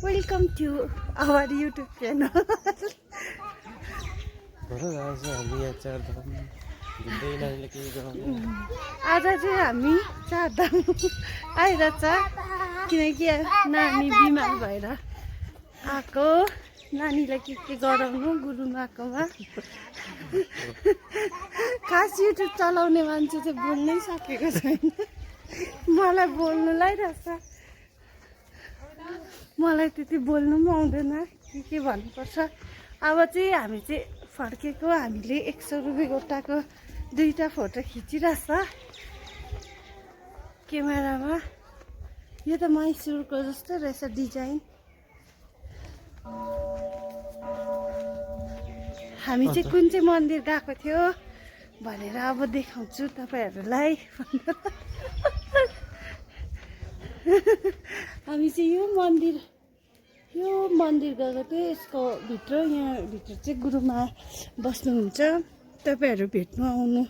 Welcome to our YouTube channel. आज चाहिँ हामी चारधाम आइरहेछ किनकि नानी बिमार भएर आएको नानीलाई के गराउनु गुरुमाकोमा खास युट्युब चलाउने मान्छे चाहिँ बोल्नै सकेको छैन मलाई बोल्नुलाई रहेछ मलाई त्यति बोल्नु पनि आउँदैन के भन्नुपर्छ अब चाहिँ हामी चाहिँ फर्केको हामीले 100 रुपियाँ गोटाको 2टा फोटो खिचिरहेछ क्यामेरामा यो त मैसुरको जस्तो रहेछ डिजाइन हामी चाहिँ कुन चाहिँ मन्दिर गएको थियो भनेर अब देखाउँछु तपाईहरुलाई हामी चाहिँ यो मन्दिर गएको थियो यसको भित्र यहाँ भित्र चाहिँ गुरुमा बस्नुहुन्छ तपाईहरु भेट्न आउनु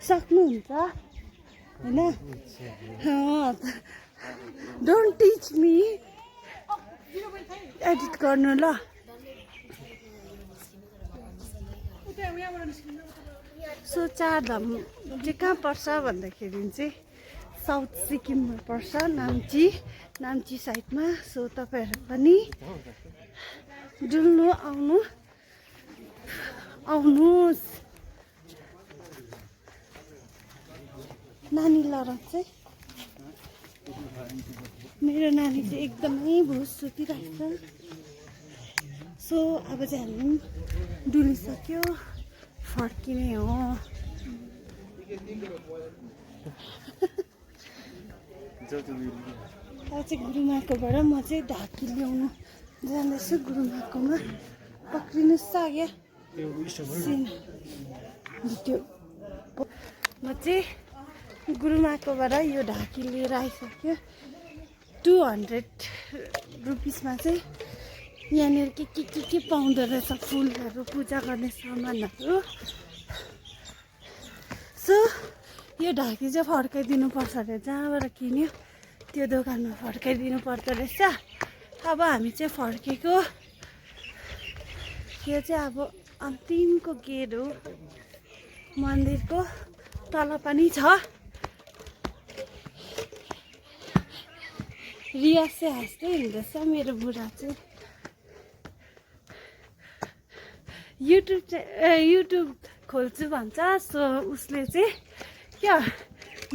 सक्नुहुन्छ हैन डोन्ट टिच मी एडिट गर्नु ल सो चारधाम चाहिँ कहाँ पर्छ भन्दाखेरि चाहिँ साउथ सिक्किममा पर्छ नाम्ची साइडमा सो तपाईहरु पनि डुल्नु आउनुहोस् नानी लरा चाहिँ मेरो नानी चाहिँ एकदमै भुस सुतिरहेको छ सो अब चाहिँ हामी डुलिसक्यो फर्किने हो अब चाहिँ गुरुमाकोबाट म चाहिँ ढाकी ल्याउनु जाँदैछु गुरुमाकोमा पक्रिनुहोस् आगे भिडियो म चाहिँ गुरुमाकोबाट यो ढाकी लिएर आइसक्यो 200 रुपिसमा चाहिँ यहाँनिर के पाउँदो रहेछ फुलहरू पूजा गर्ने सामानहरू सो यो ढाकी चाहिँ फर्काइदिनु पर्छ अरे जहाँबाट किन्यो त्यो दोकानमा फर्काइदिनु पर्दो रहेछ अब हामी चाहिँ फर्केको यो चाहिँ अब अन्तिमको गेट हो मन्दिरको तल पनि छ रिया चाहिँ हाँस्दै हिँड्दैछ मेरो बुढा चाहिँ युट्युब खोल्छु भन्छ सो उसले चाहिँ क्या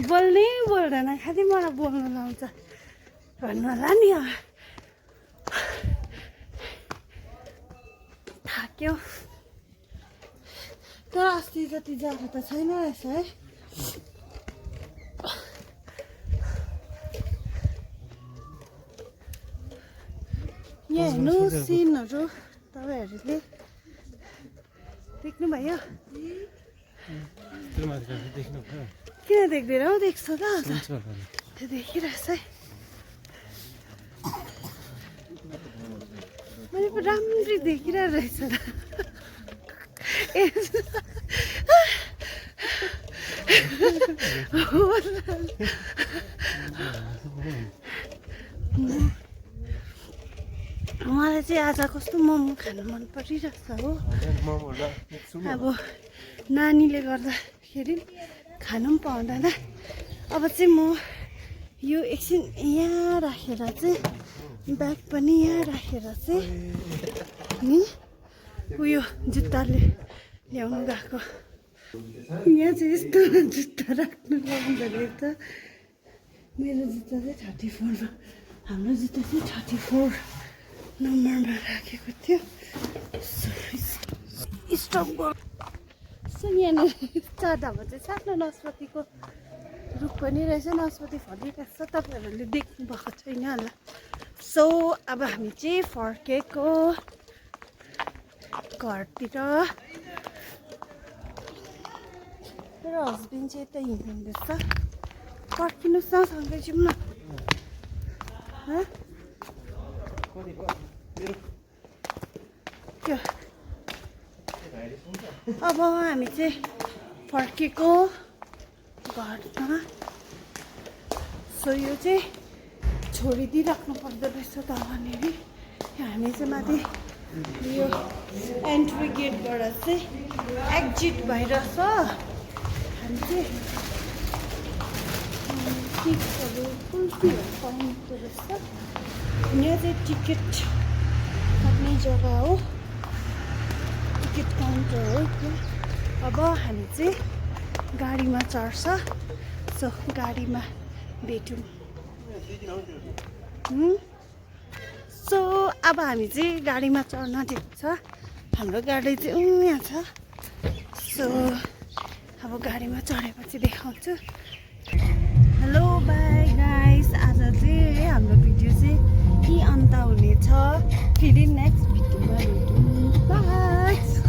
बोल्नै बोल्दैन खालि मलाई बोल्नु लाउँछ भन्नु होला नि थाक्यो तर अस्ति जति जाडो त छैन रहेछ है यहाँ हेर्नु सिनहरू तपाईहरुले देख्नुभयो किन देख्दैन हौ देख्छ त त्यो देखिरहेछ है मैले पो राम्ररी देखिरहेको रहेछ मलाई चाहिँ आज कस्तो मोमो खानु मन परिरहेछ हो अब नानीले गर्दाखेरि खानु पनि पाउँदैन अब चाहिँ म यो एकछिन यहाँ राखेर चाहिँ ब्याग पनि यहाँ राखेर चाहिँ नि उयो जुत्ताले ल्याउनु गएको यहाँ चाहिँ यस्तो जुत्ता राख्नु पाउँदो रहेछ मेरो जुत्ता चाहिँ 34मा हाम्रो जुत्ता चाहिँ 34 नम्बरमा राखेको थियो स्टप गर सो यहाँनिर चारधाममा चाहिँ सानो नास्पतिको रुख पनि रहेछ नास्पति फलिरहेको छ तपाईँहरूले देख्नु भएको छैन होला सो अब हामी चाहिँ फर्केको घरतिर मेरो हस्बेन्ड चाहिँ यता हिँड्नुहुँदैछ फर्किनुहोस् न सँगै जाउँ न अब हामी चाहिँ फर्केको घरमा सो यो चाहिँ छोडिदिइराख्नु पर्दो रहेछ त भनेर हामी चाहिँ माथि यो एन्ट्री गेटबाट चाहिँ एक्जिट भइरहेछ हामी चाहिँ टिकटहरू कुल्फीहरू पाउँदो रहेछ यहाँ चाहिँ टिकट काट्ने जग्गा हो टिकट काउन्टर हो अब हामी चाहिँ गाडीमा चढ्छ सो गाडीमा भेटौँ सो अब हामी चाहिँ गाडीमा चढ्न दिएको छ हाम्रो गाडी चाहिँ यहाँ छ सो अब गाडीमा चढेपछि देखाउँछु हेलो बाई गाइस आज चाहिँ हाम्रो भिडियो चाहिँ के अन्त हुनेछ फेरि नेक्स्ट भिडियोमा भेटौँ